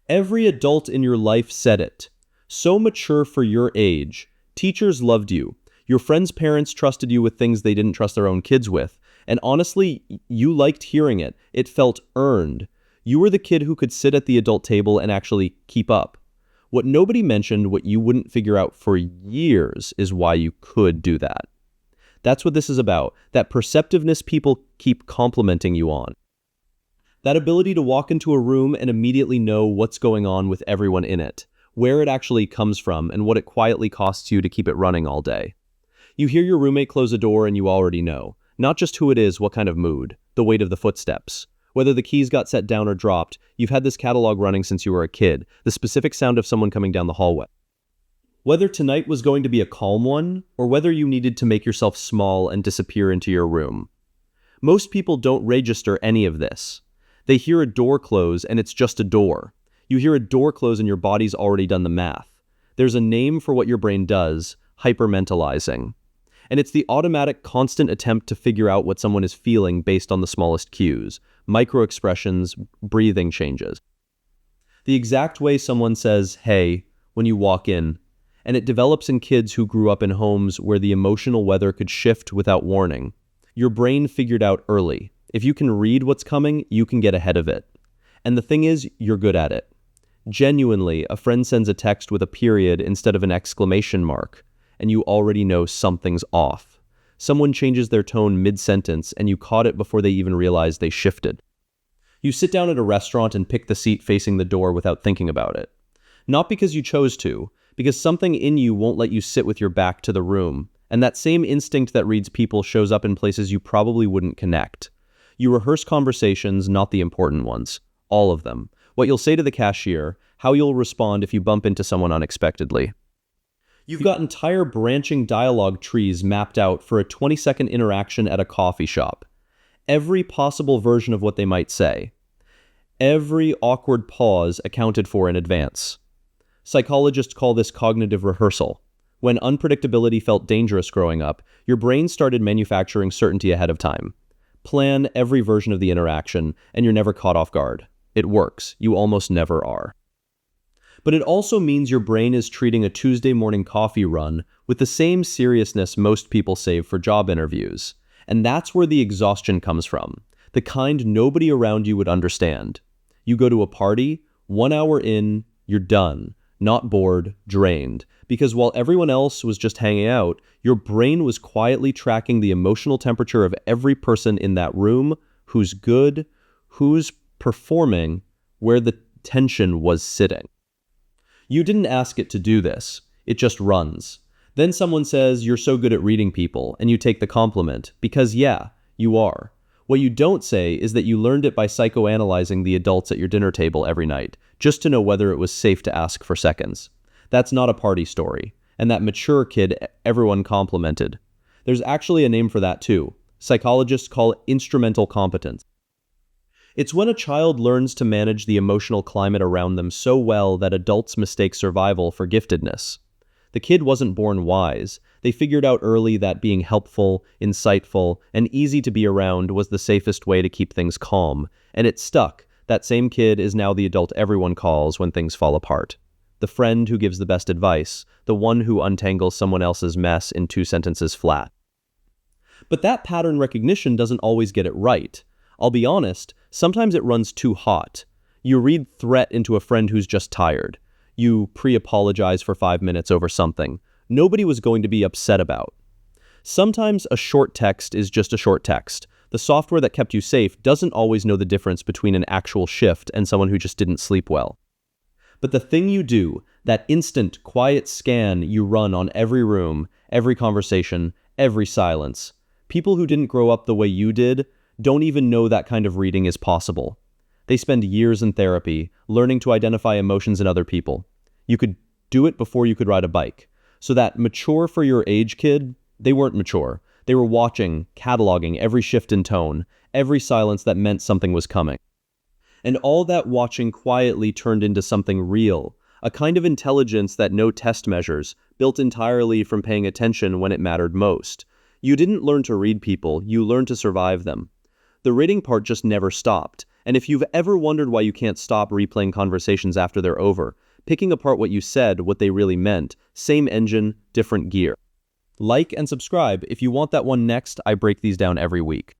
Every adult in your life said it. So mature for your age. Teachers loved you. Your friends' parents trusted you with things they didn't trust their own kids with. And honestly, you liked hearing it. It felt earned. You were the kid who could sit at the adult table and actually keep up. What nobody mentioned, what you wouldn't figure out for years, is why you could do that. That's what this is about, that perceptiveness people keep complimenting you on. That ability to walk into a room and immediately know what's going on with everyone in it, where it actually comes from, and what it quietly costs you to keep it running all day. You hear your roommate close a door and you already know. Not just who it is, what kind of mood, the weight of the footsteps. Whether the keys got set down or dropped, you've had this catalog running since you were a kid, the specific sound of someone coming down the hallway. Whether tonight was going to be a calm one, or whether you needed to make yourself small and disappear into your room. Most people don't register any of this. They hear a door close and it's just a door. You hear a door close and your body's already done the math. There's a name for what your brain does, hypermentalizing. And it's the automatic, constant attempt to figure out what someone is feeling based on the smallest cues, micro-expressions, breathing changes. The exact way someone says, "hey," when you walk in, and it develops in kids who grew up in homes where the emotional weather could shift without warning. Your brain figured out early. If you can read what's coming, you can get ahead of it. And the thing is, you're good at it. Genuinely, a friend sends a text with a period instead of an exclamation mark, and you already know something's off. Someone changes their tone mid-sentence, and you caught it before they even realized they shifted. You sit down at a restaurant and pick the seat facing the door without thinking about it. Not because you chose to, because something in you won't let you sit with your back to the room, and that same instinct that reads people shows up in places you probably wouldn't connect. You rehearse conversations, not the important ones. All of them. What you'll say to the cashier, how you'll respond if you bump into someone unexpectedly. You've got entire branching dialogue trees mapped out for a 20-second interaction at a coffee shop. Every possible version of what they might say. Every awkward pause accounted for in advance. Psychologists call this cognitive rehearsal. When unpredictability felt dangerous growing up, your brain started manufacturing certainty ahead of time. Plan every version of the interaction, and you're never caught off guard. It works. You almost never are. But it also means your brain is treating a Tuesday morning coffee run with the same seriousness most people save for job interviews. And that's where the exhaustion comes from, the kind nobody around you would understand. You go to a party, 1 hour in, you're done. Not bored, drained, because while everyone else was just hanging out, your brain was quietly tracking the emotional temperature of every person in that room, who's good, who's performing, where the tension was sitting. You didn't ask it to do this, it just runs. Then someone says you're so good at reading people, and you take the compliment, because yeah, you are. What you don't say is that you learned it by psychoanalyzing the adults at your dinner table every night, just to know whether it was safe to ask for seconds. That's not a party story, and that mature kid everyone complimented. There's actually a name for that too. Psychologists call it instrumental competence. It's when a child learns to manage the emotional climate around them so well that adults mistake survival for giftedness. The kid wasn't born wise. They figured out early that being helpful, insightful, and easy to be around was the safest way to keep things calm, and it stuck. That same kid is now the adult everyone calls when things fall apart. The friend who gives the best advice, the one who untangles someone else's mess in 2 sentences flat. But that pattern recognition doesn't always get it right. I'll be honest, sometimes it runs too hot. You read threat into a friend who's just tired. You pre-apologize for 5 minutes over something nobody was going to be upset about. Sometimes a short text is just a short text. The software that kept you safe doesn't always know the difference between an actual shift and someone who just didn't sleep well. But the thing you do, that instant, quiet scan you run on every room, every conversation, every silence, people who didn't grow up the way you did don't even know that kind of reading is possible. They spend years in therapy, learning to identify emotions in other people. You could do it before you could ride a bike. So that mature for your age kid, they weren't mature. They were watching, cataloging every shift in tone, every silence that meant something was coming. And all that watching quietly turned into something real, a kind of intelligence that no test measures, built entirely from paying attention when it mattered most. You didn't learn to read people, you learned to survive them. The reading part just never stopped, And if you've ever wondered why you can't stop replaying conversations after they're over, picking apart what you said, what they really meant, same engine, different gear. Like and subscribe if you want that one next. I break these down every week.